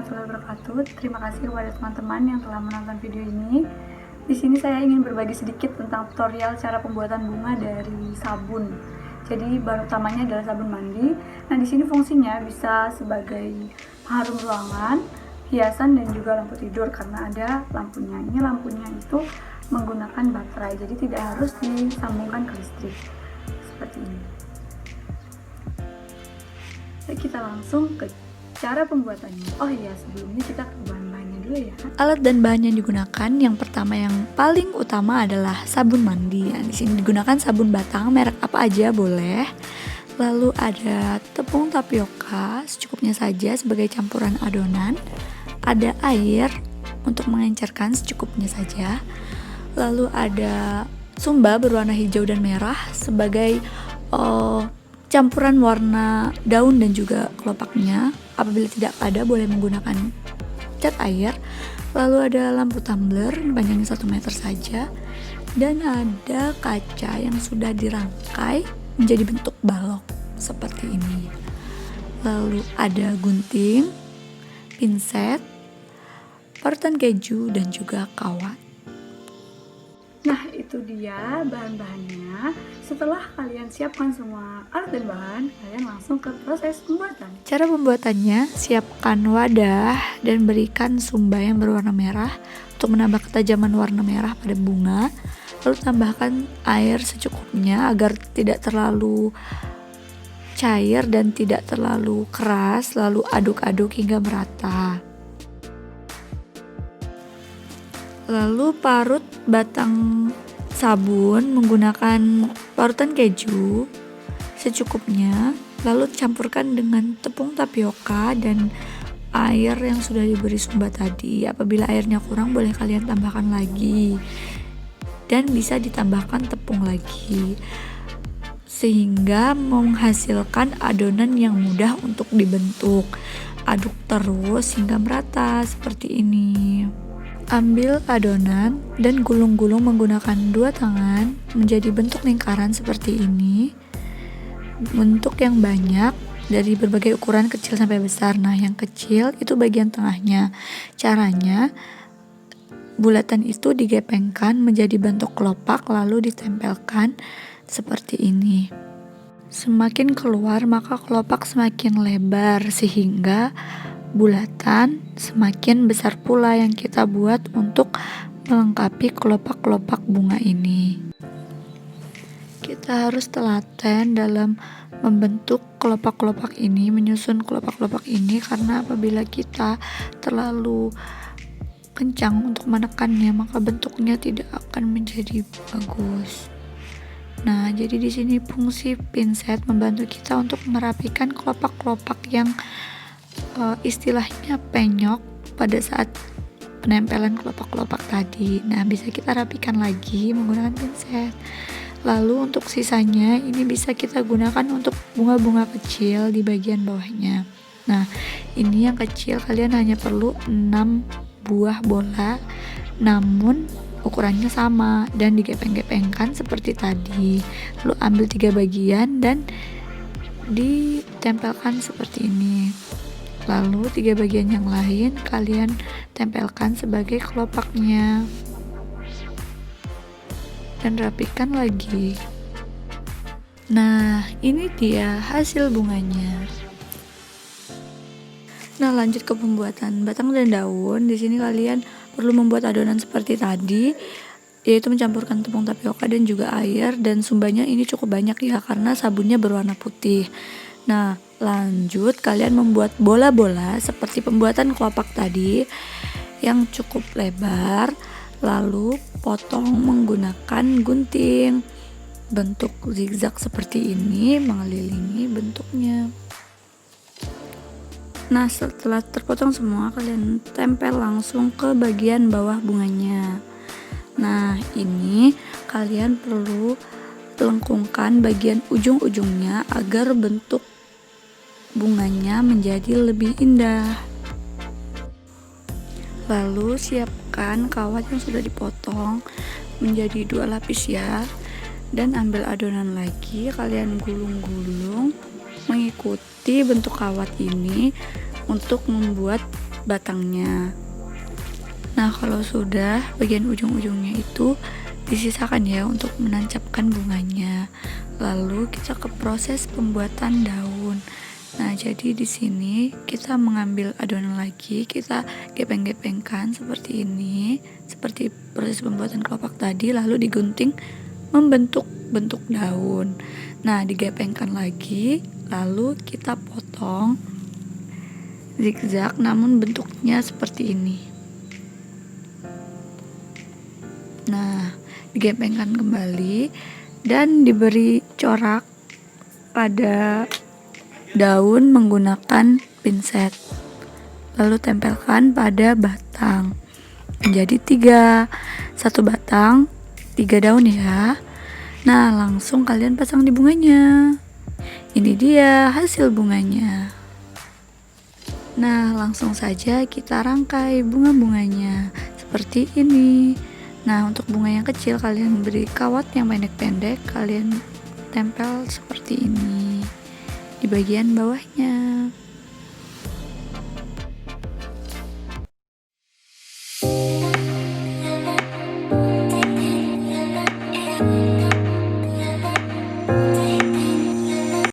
warahmatullahi wabarakatuh. Terima kasih kepada teman-teman yang telah menonton video ini. Di sini saya ingin berbagi sedikit tentang tutorial cara pembuatan bunga dari sabun. Jadi bahan utamanya adalah sabun mandi. Nah, di sini fungsinya bisa sebagai pengharum ruangan, hiasan, dan juga lampu tidur karena ada lampunya. Ini lampunya itu menggunakan baterai, jadi tidak harus disambungkan ke listrik. Seperti ini. Jadi kita langsung ke cara pembuatannya. Oh iya, sebelumnya kita ke bahan-bahannya dulu ya. Alat dan bahan yang digunakan, yang pertama yang paling utama adalah sabun mandi. Di sini digunakan sabun batang, merek apa aja boleh. Lalu ada tepung tapioka secukupnya saja sebagai campuran adonan. Ada air untuk mengencerkan secukupnya saja. Lalu ada sumba berwarna hijau dan merah sebagai campuran warna daun dan juga kelopaknya. Apabila tidak ada, boleh menggunakan cat air. Lalu ada lampu tumbler panjangnya 1 meter saja. Dan ada kaca yang sudah dirangkai menjadi bentuk balok seperti ini. Lalu ada gunting, pinset, parutan keju, dan juga kawat. Nah, itu dia bahan-bahannya. Setelah kalian siapkan semua alat dan bahan, kalian langsung ke proses pembuatan. Cara pembuatannya, siapkan wadah dan berikan sumba yang berwarna merah untuk menambah ketajaman warna merah pada bunga. Lalu tambahkan air secukupnya agar tidak terlalu cair dan tidak terlalu keras. Lalu aduk-aduk hingga merata. Lalu parut batang sabun menggunakan parutan keju secukupnya. Lalu campurkan dengan tepung tapioka dan air yang sudah diberi sumba tadi. Apabila airnya kurang, boleh kalian tambahkan lagi. Dan bisa ditambahkan tepung lagi, sehingga menghasilkan adonan yang mudah untuk dibentuk. Aduk terus hingga merata seperti ini. Ambil adonan dan gulung-gulung menggunakan 2 tangan menjadi bentuk lingkaran seperti ini. Bentuk yang banyak dari berbagai ukuran kecil sampai besar. Nah, yang kecil itu bagian tengahnya. Caranya, bulatan itu digepengkan menjadi bentuk kelopak lalu ditempelkan seperti ini. Semakin keluar maka kelopak semakin lebar, sehingga bulatan semakin besar pula yang kita buat untuk melengkapi kelopak-kelopak bunga ini. Kita harus telaten dalam membentuk kelopak-kelopak ini, menyusun kelopak-kelopak ini, karena apabila kita terlalu kencang untuk menekannya maka bentuknya tidak akan menjadi bagus. Nah, jadi di sini fungsi pinset membantu kita untuk merapikan kelopak-kelopak yang istilahnya penyok pada saat penempelan kelopak-kelopak tadi. Nah, bisa kita rapikan lagi menggunakan pinset. Lalu untuk sisanya ini bisa kita gunakan untuk bunga-bunga kecil di bagian bawahnya. Nah, ini yang kecil kalian hanya perlu 6 buah bola, namun ukurannya sama dan digepeng-gepengkan seperti tadi. Lalu ambil 3 bagian dan ditempelkan seperti ini. Lalu 3 bagian yang lain kalian tempelkan sebagai kelopaknya dan rapikan lagi. Nah, ini dia hasil bunganya. Nah, lanjut ke pembuatan batang dan daun. Di sini kalian perlu membuat adonan seperti tadi, yaitu mencampurkan tepung tapioka dan juga air, dan sumbanya ini cukup banyak ya karena sabunnya berwarna putih. Nah, lanjut kalian membuat bola-bola seperti pembuatan kelopak tadi yang cukup lebar, lalu potong menggunakan gunting bentuk zigzag seperti ini mengelilingi bentuknya. Nah, setelah terpotong semua, kalian tempel langsung ke bagian bawah bunganya. Nah, ini kalian perlu lengkungkan bagian ujung-ujungnya agar bentuk bunganya menjadi lebih indah. Lalu siapkan kawat yang sudah dipotong menjadi 2 lapis ya. Dan ambil adonan lagi, kalian gulung-gulung mengikuti bentuk kawat ini untuk membuat batangnya. Nah, kalau sudah, bagian ujung-ujungnya itu disisakan ya untuk menancapkan bunganya. Lalu kita ke proses pembuatan daun. Nah, jadi di sini kita mengambil adonan lagi, kita gepeng-gepengkan seperti ini, seperti proses pembuatan kelopak tadi, lalu digunting membentuk bentuk daun. Nah, digepengkan lagi, lalu kita potong zigzag, namun bentuknya seperti ini. Nah, digepengkan kembali dan diberi corak pada daun menggunakan pinset, lalu tempelkan pada batang. Menjadi 1 batang 3 daun ya. Nah, langsung kalian pasang di bunganya. Ini dia hasil bunganya. Nah, langsung saja kita rangkai bunga-bunganya seperti ini. Nah, untuk bunga yang kecil kalian beri kawat yang pendek-pendek, kalian tempel seperti ini di bagian bawahnya.